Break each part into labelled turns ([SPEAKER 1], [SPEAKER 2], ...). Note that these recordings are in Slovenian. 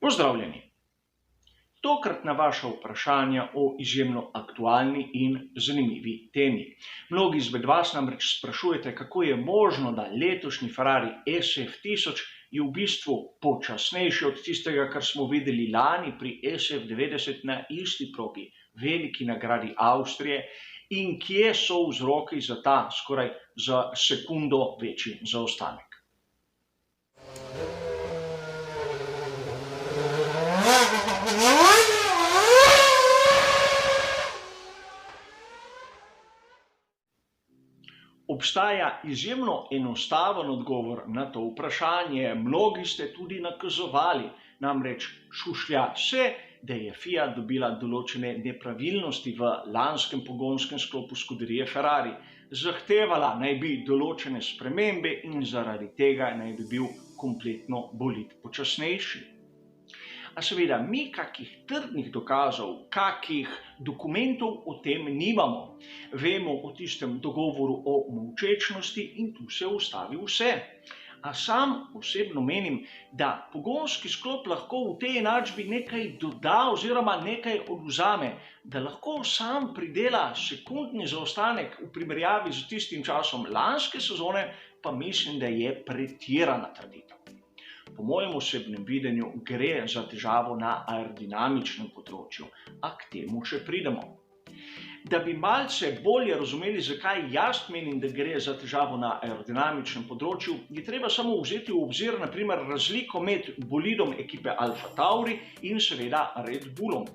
[SPEAKER 1] Pozdravljeni! Tokratna vaša vprašanja o izjemno aktualni in zanimivi temi. Mnogi izmed vas namreč sprašujete, kako je možno, da letošnji Ferrari SF1000 je v bistvu počasnejši od tistega, kar smo videli lani pri SF90 na isti progi, veliki nagradi Avstrije, in kje so vzroki za ta skoraj za sekundo večji zaostanek. Obstaja izjemno enostaven odgovor na to vprašanje. Mnogi ste tudi nakazovali, namreč šušlja se, da je Fiat dobila določene nepravilnosti v lanskem pogonskem sklopu skuderije Ferrari. Zahtevala naj bi določene spremembe in zaradi tega naj bi bil kompletno bolid počasnejši. A seveda mi kakih trdnih dokazov, kakih dokumentov o tem nimamo. Vemo o tistem dogovoru o molčečnosti in tu se ustavi vse. A sam osebno menim, da pogonski sklop lahko v tej enačbi nekaj doda oziroma nekaj odvzame, da lahko sam pridela sekundni zaostanek v primerjavi z tistim časom lanske sezone, pa mislim, da je pretirana trditev. Po mojem osebnem videnju gre za težavo na aerodinamičnem področju, a k temu še pridemo. Da bi malce bolje razumeli, zakaj jaz menim, da gre za težavo na aerodinamičnem področju, je treba samo vzeti v obzir na primer razliko med bolidom ekipe Alfa Tauri in seveda Red Bullom.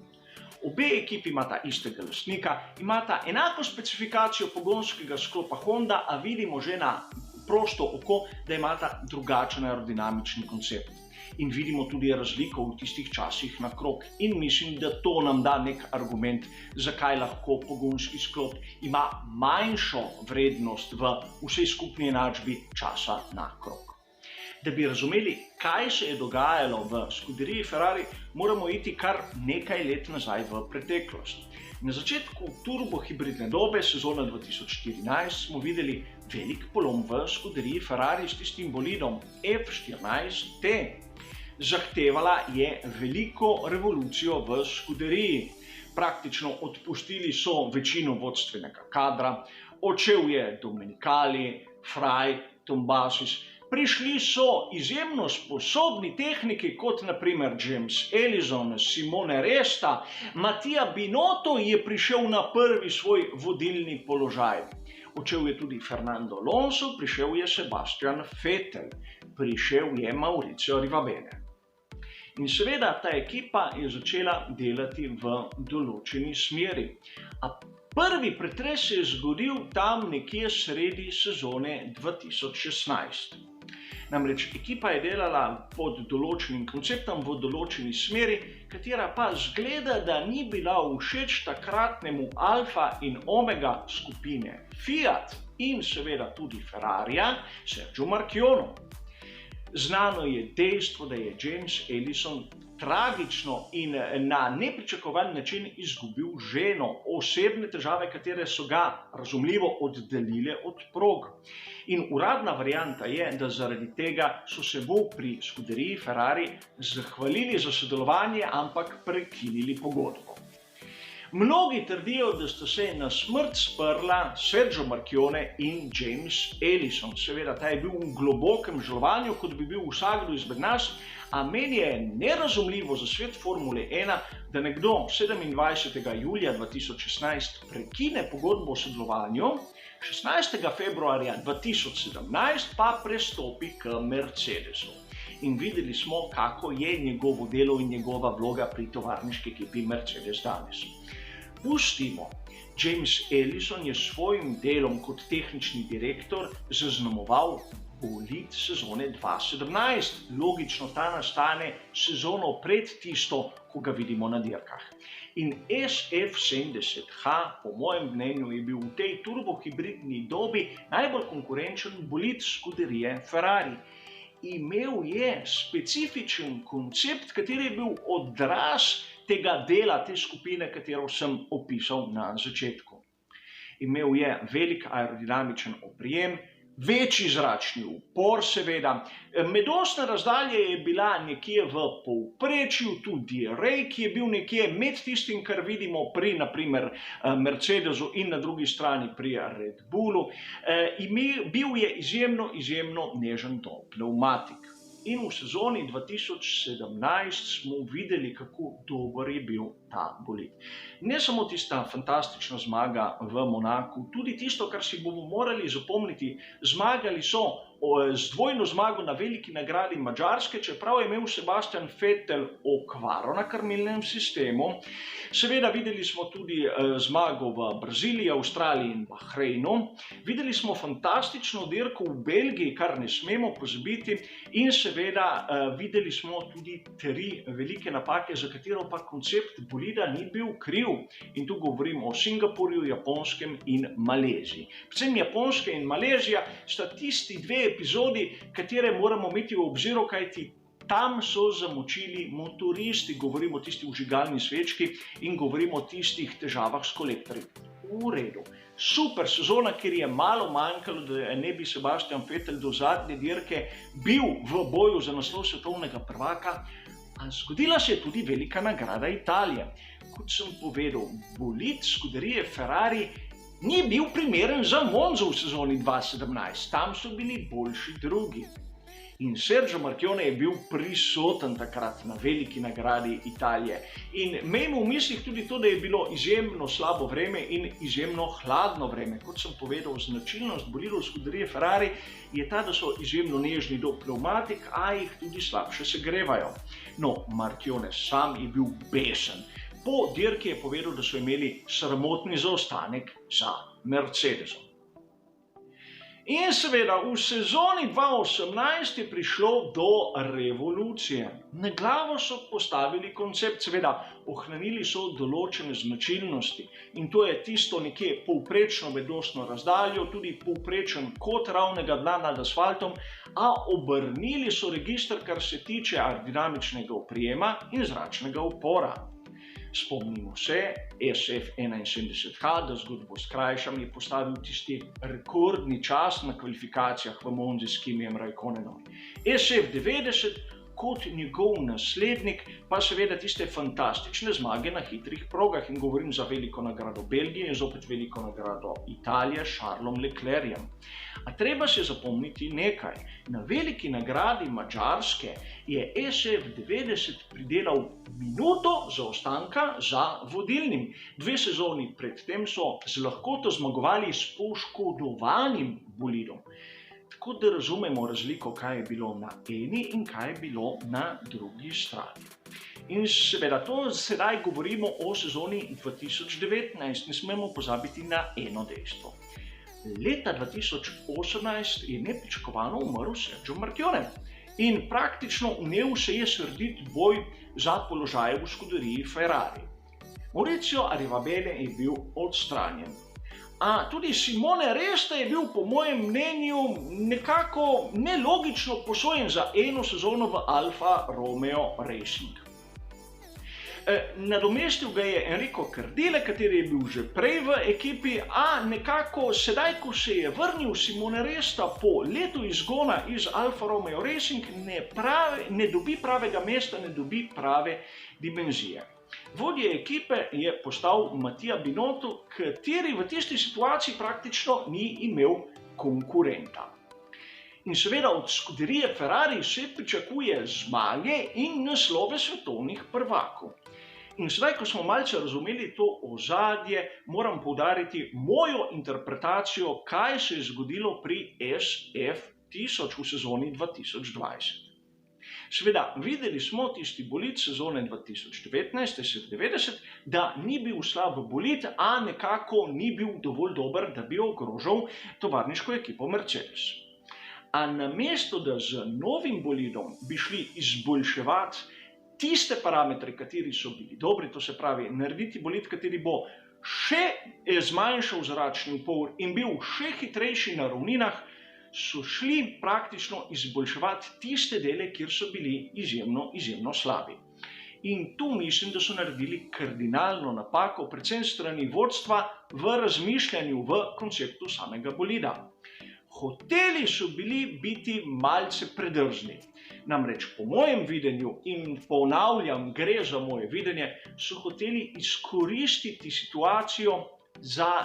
[SPEAKER 1] Obe ekipi imata istega lastnika, imata enako specifikacijo pogonskega sklopa Honda, a vidimo že na prosto oko, da imata drugačen aerodinamični koncept. In vidimo tudi razliko v tistih časih na krog. In mislim, da to nam da nek argument, zakaj lahko pogonski sklop ima manjšo vrednost v vsej skupni enačbi časa na krog. Da bi razumeli, kaj se je dogajalo v skuderiji Ferrari, moramo iti kar nekaj let nazaj v preteklost. Na začetku turbohibridne dobe sezone 2014 smo videli velik polom v skuderiji Ferrari s tistim bolidom F14T. Zahtevala je veliko revolucijo v skuderiji. Praktično odpustili so večino vodstvenega kadra, odšel je Domenicali, Frey, Tombasis. Prišli so izjemno sposobni tehniki, kot na primer James Allison, Simone Resta, Mattia Binotto je prišel na prvi svoj vodilni položaj. Odšel je tudi Fernando Alonso, prišel je Sebastian Vettel, prišel je Maurizio Arrivabene. In seveda ta ekipa je začela delati v določeni smeri. A prvi pretres se je zgodil tam nekje sredi sezone 2016. Namreč ekipa je delala pod določenim konceptom v določeni smeri, katera pa zgleda, da ni bila všeč takratnemu alfa in omega skupine Fiat in seveda tudi Ferrarija, Sergio Marchionneau. Znano je dejstvo, da je James Allison tragično in na nepričakovan način izgubil ženo, osebne težave, katere so ga razumljivo oddaljile od prog. In uradna varianta je, da zaradi tega so se mu pri skuderiji Ferrari zahvalili za sodelovanje, ampak prekinili pogodbo. Mnogi trdijo, da sta se na smrt sprla Sergio Marchionneau in James Allison. Seveda, ta je bil v globokem žalovanju, kot bi bil vsakdo izmed nas, a meni je nerazumljivo za svet Formule 1, da nekdo 27. julija 2016 prekine pogodbo o sodelovanju, 16. februarja 2017 pa prestopi k Mercedesu. In videli smo, kako je njegovo delo in njegova vloga pri tovarniški ekipi Mercedes danes. Pustimo, James Allison je s svojim delom kot tehnični direktor zaznamoval bolid sezone 2017. Logično, ta nastane sezono pred tisto, ko ga vidimo na dirkah. In SF70H, po mojem mnenju, je bil v tej turbohibridni dobi najbolj konkurenčen bolid skuderije Ferrari. Imel je specifičen koncept, kateri je bil odraz tega dela, te skupine, katero sem opisal na začetku. Imel je velik aerodinamičen oprijem, večji zračni upor, seveda. Medosna razdalja je bila nekje v povprečju, tudi rej, ki je bil nekje med tistim, kar vidimo pri, naprimer, Mercedesu in na drugi strani pri Red Bullu. Bil je izjemno nežen do pnevmatik. In v sezoni 2017 smo videli, kako dober je bil ta bolid. Ne samo tista fantastična zmaga v Monaku, tudi tisto, kar si bomo morali zapomniti, zmagali so z dvojno zmago na veliki nagradi Madžarske, čeprav je imel Sebastian Vettel okvaro na krmilnem sistemu. Seveda videli smo tudi zmago v Braziliji, Avstraliji in Bahreinu. Videli smo fantastično dirko v Belgiji, kar ne smemo pozabiti, in seveda videli smo tudi 3 velike napake, za katero pa koncept bolida ni bil kriv. In tu govorim o Singapurju, Japonskem in Maleziji. Predvsem Japonska in Malezija sta tisti 2 epizodi, katere moramo imeti v obziru, kajti tam so zamočili motoristi, govorimo o tisti vžigalni svečki in govorimo o tistih težavah s kolektorji. V redu. Super sezona, ker je malo manjkalo, da ne bi Sebastian Vettel do zadnje dirke bil v boju za naslov svetovnega prvaka. A zgodila se je tudi velika nagrada Italije. Kot sem povedal, bolid skuderije Ferrari ni bil primeren za Monzo v sezoni 2017, tam so bili boljši drugi. In Sergio Marchionne je bil prisoten takrat na veliki nagradi Italije. In imejmo v mislih tudi to, da je bilo izjemno slabo vreme in izjemno hladno vreme. Kot sem povedal, značilnost bolidov skuderije Ferrari je ta, da so izjemno nežni do pnevmatik, a jih tudi slabše segrevajo. No, Marchionne sam je bil besen. Po dirki je povedal, da so imeli sramotni zaostanek za Mercedesom. In seveda v sezoni 2018 je prišlo do revolucije. Na glavo so postavili koncept, seveda ohranili so določene značilnosti. In to je tisto nekje povprečno medosno razdaljo, tudi povprečen kot ravnega dna nad asfaltom, a obrnili so register, kar se tiče aerodinamičnega oprijema in zračnega upora. Spomnimo se, SF71H, da zgodbo skrajšam, je postavil tisti rekordni čas na kvalifikacijah v Monzi s Kimijem Raikkonenom. SF90 kot njegov naslednik pa seveda tiste fantastične zmage na hitrih progah, in govorim za veliko nagrado Belgije in zopet veliko nagrado Italije s Charlesom Leclercem. A treba se zapomniti nekaj. Na veliki nagradi Madžarske je SF90 pridelal minuto zaostanka za vodilnim. 2 sezoni predtem so z lahkoto zmagovali s poškodovanim bolidom. Tako da razumemo razliko, kaj je bilo na eni in kaj je bilo na drugi strani. In seveda to sedaj govorimo o sezoni 2019, ne smemo pozabiti na eno dejstvo. Leta 2018 je nepričakovano umrl Sergio Marchionne in praktično vnel se je srdit boj za položaje v skuderiji Ferrari. Maurizio Arrivabene je bil odstranjen. A tudi Simone Resta je bil po mojem mnenju nekako nelogično posojen za eno sezono v Alfa Romeo Racing. Nadomestil ga je Enrico Cardile, kateri je bil že prej v ekipi, a nekako sedaj, ko se je vrnil Simone Resta po letu izgona iz Alfa Romeo Racing, ne dobi pravega mesta, ne dobi prave dimenzije. Vodja ekipe je postal Mattia Binotto, kateri v tisti situaciji praktično ni imel konkurenta. In seveda od skuderije Ferrari se pričakuje zmage in naslove svetovnih prvakov. In sedaj, ko smo malce razumeli to ozadje, moram poudariti mojo interpretacijo, kaj se je zgodilo pri SF1000 v sezoni 2020. Seveda, videli smo tisti bolid sezone 2019, SF90, da ni bil slab bolid, a nekako ni bil dovolj dober, da bi ogrožal tovarniško ekipo Mercedes. A namesto, da z novim bolidom bi šli izboljševati tiste parametre, kateri so bili dobri, to se pravi, narediti bolid, kateri bo še zmanjšal zračni upor in bil še hitrejši na ravninah, so šli praktično izboljševati tiste dele, kjer so bili izjemno slabi. In tu mislim, da so naredili kardinalno napako, predvsem strani vodstva v razmišljanju v konceptu samega bolida. Hoteli so bili biti malce predrzni. Namreč po mojem videnju, in ponavljam, gre za moje videnje, so hoteli izkoristiti situacijo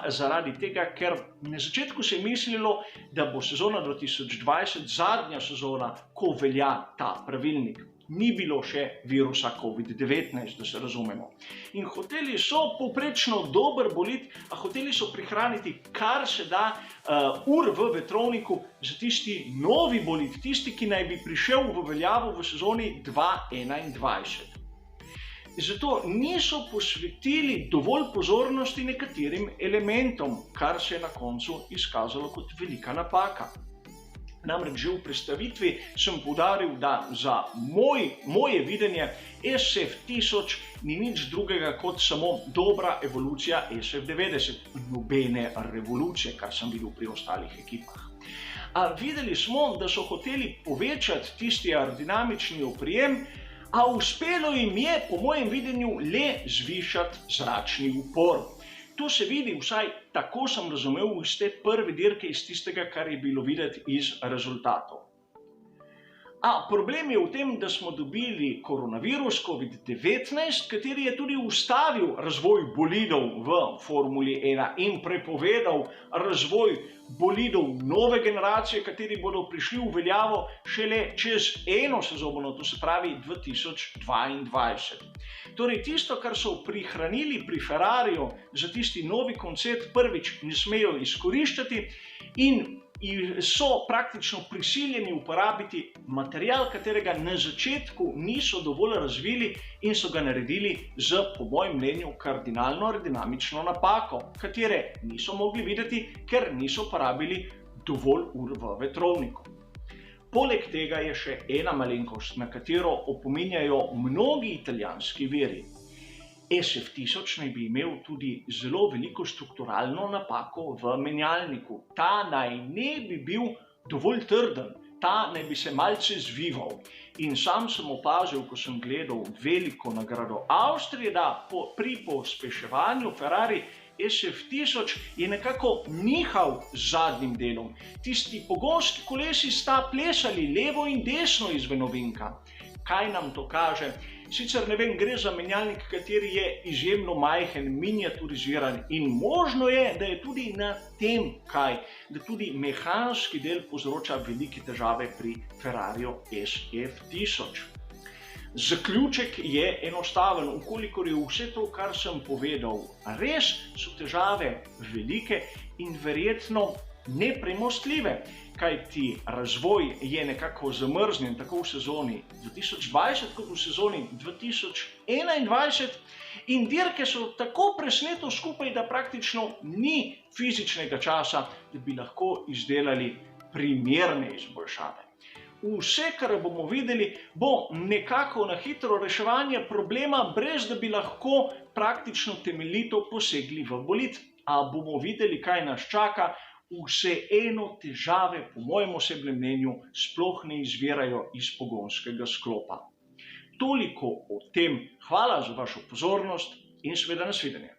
[SPEAKER 1] zaradi tega, ker na začetku se je mislilo, da bo sezona 2020 zadnja sezona, ko velja ta pravilnik. Ni bilo še virusa COVID-19, da se razumemo. In hoteli so povprečno dober bolid, a hoteli so prihraniti kar se da ur v vetrovniku za tisti novi bolid, tisti, ki naj bi prišel v veljavo v sezoni 2021. Zato niso posvetili dovolj pozornosti nekaterim elementom, kar se je na koncu izkazalo kot velika napaka. Namreč že v predstavitvi sem poudaril, da za moje videnje SF1000 ni nič drugega kot samo dobra evolucija SF90, nobene revolucije, kar sem videl pri ostalih ekipah. A videli smo, da so hoteli povečati tisti aerodinamični oprijem, a uspelo jim je, po mojem videnju, le zvišati zračni upor. To se vidi, vsaj tako sem razumel, iz te prve dirke, iz tistega, kar je bilo videti iz rezultatov. A problem je v tem, da smo dobili koronavirus COVID-19, kateri je tudi ustavil razvoj bolidov v Formuli 1 in prepovedal razvoj bolidov nove generacije, kateri bodo prišli v veljavo šele čez eno sezono, to se pravi 2022. Torej tisto, kar so prihranili pri Ferrariju za tisti novi koncept, prvič ne smejo izkoriščati in so praktično prisiljeni uporabiti material, katerega na začetku niso dovolj razvili in so ga naredili z, po mojem mnenju, kardinalno aerodinamično napako, katere niso mogli videti, ker niso porabili dovolj ur v vetrovniku. Poleg tega je še ena malenkost, na katero opominjajo mnogi italijanski viri. SF1000 naj bi imel tudi zelo veliko strukturalno napako v menjalniku. Ta naj ne bi bil dovolj trden, ta naj bi se malce zvival. In sam sem opazil, ko sem gledal veliko nagrado Avstrije, da pri pospeševanju Ferrari SF1000 je nekako nihal z zadnjim delom. Tisti pogonski kolesi sta plesali levo in desno izven ovinka. Kaj nam to kaže? Sicer ne vem, gre za menjalnik, kateri je izjemno majhen, miniaturiziran in možno je, da je tudi na tem kaj, da tudi mehanski del povzroča velike težave pri Ferrariju SF1000. Zaključek je enostaven, ukolikor je vse to, kar sem povedal, res so težave velike in verjetno nepremostljive, kajti razvoj je nekako zamrznjen tako v sezoni 2020 kot v sezoni 2021 in dirke so tako presneto skupaj, da praktično ni fizičnega časa, da bi lahko izdelali primerne izboljšave. Vse, kar bomo videli, bo nekako na hitro reševanje problema, brez da bi lahko praktično temeljito posegli v bolid. A bomo videli, kaj nas čaka? Vseeno težave, po mojem osebnem mnenju, sploh ne izvirajo iz pogonskega sklopa. Toliko o tem. Hvala za vašo pozornost in seveda nasvidenje.